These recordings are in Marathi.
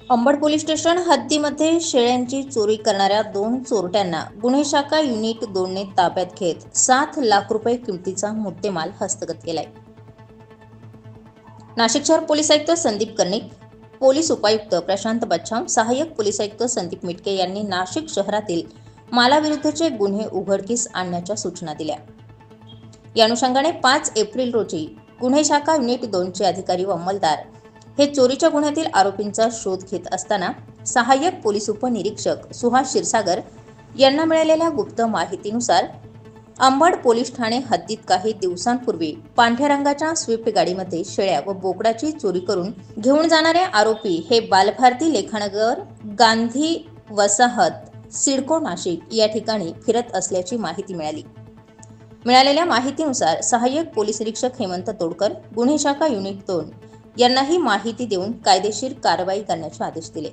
अंबड पोलीस स्टेशन हद्दीमध्ये शेळ्यांची चोरी करणाऱ्या 2 चोरट्यांना गुन्हे शाखा युनिट 2 ने ताब्यात घेत 7 लाख रुपये किमतीचा मुद्देमाल हस्तगत केलाय। नाशिक शहर पोलीस आयुक्त संदीप कर्णिक, पोलीस उपायुक्त प्रशांत बच्छाव, सहाय्यक पोलीस आयुक्त संदीप मिटके यांनी नाशिक शहरातील मालाविरुद्धचे गुन्हे उघडकीस आणण्याच्या सूचना दिल्या। या अनुषंगाने 5 एप्रिल रोजी गुन्हे शाखा युनिट 2 चे अधिकारी व अंमलदार हे चोरीच्या गुन्ह्यातील आरोपींचा शोध घेत असताना सहाय्यक पोलीस उपनिरीक्षक सुहास क्षीरसागर यांना मिळालेल्या गुप्त माहितीनुसार अंबड पोलीस ठाणे हद्दीत काही दिवसांपूर्वी पांढऱ्या रंगाच्या स्विफ्ट गाडीमध्ये शेळ्या व बोकडाची चोरी करून घेऊन जाणारे आरोपी हे बालभारती लेखानगर गांधी वसाहत सिडको नाशिक या ठिकाणी फिरत असल्याची माहिती मिळाली। मिळालेल्या माहितीनुसार सहाय्यक पोलीस निरीक्षक हेमंत तोडकर, गुन्हे शाखा युनिट 2 यांना ही माहिती देऊन कायदेशीर कारवाई करण्याचे आदेश दिले।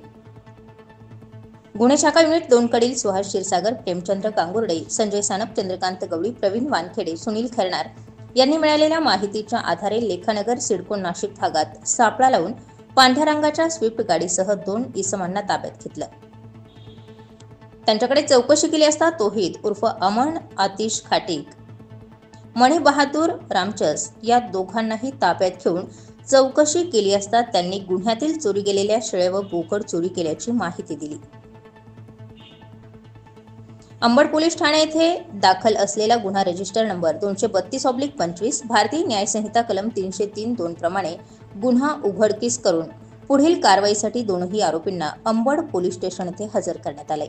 गुन्हे शाखा युनिट 2 कडील सुहास क्षीरसागर, प्रेमचंद्र गांगुर्डे, संजय सानप, चंद्रकांत गवळी, प्रवीण वानखेडे, सुनील खैरनार यांनी मिळालेल्या माहितीच्या आधारे लेखानगर सिडको नाशिक भागात सापळा लावून पांढऱ्या रंगाच्या स्विफ्ट गाडीसह 2 इसमांना ताब्यात घेतलं। त्यांच्याकडे चौकशी केली असता तोहीद उर्फ अमन आतिश खाटीक, मणी बहादूर रामचस या दोघांनाही ताब्यात घेऊन चौकशी केली असता त्यांनी गुन्ह्यातील चोरी गेलेल्या शेळ्या व बोकड चोरी केल्याची माहिती दिली। अंबड पोलीस ठाणे येथे दाखल असलेला गुन्हा रजिस्टर नंबर 232/25 भारतीय न्याय संहिता कलम 303(2) प्रमाणे गुन्हा उघडकीस करून पुढील कारवाईसाठी दोनही आरोपींना अंबड पोलीस स्टेशन येथे हजर करण्यात आले।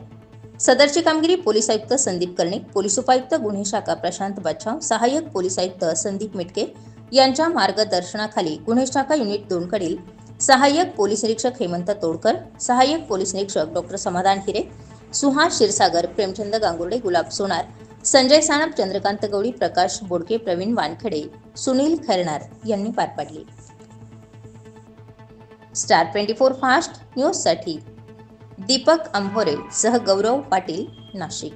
सदरची कामगिरी पोलीस आयुक्त संदीप कर्णिक, पोलीस उपायुक्त गुन्हे शाखा प्रशांत बच्छाव, सहाय्यक पोलीस आयुक्त संदीप मिटके यांच्या मार्गदर्शनाखाली गुन्हे शाखा युनिट 2 कडील सहाय्यक पोलीस निरीक्षक हेमंत तोडकर, सहाय्यक पोलीस निरीक्षक डॉ. समाधान हिरे, सुहास क्षीरसागर, प्रेमचंद गांगुर्डे, गुलाब सोनार, संजय सानप, चंद्रकांत गवळी, प्रकाश बोडके, प्रवीण वानखेडे, सुनील खैरनार यांनी पार पाडली। स्टार 24 फास्ट न्यूज साठी दीपक अंभोरे सह गौरव पाटील, नाशिक।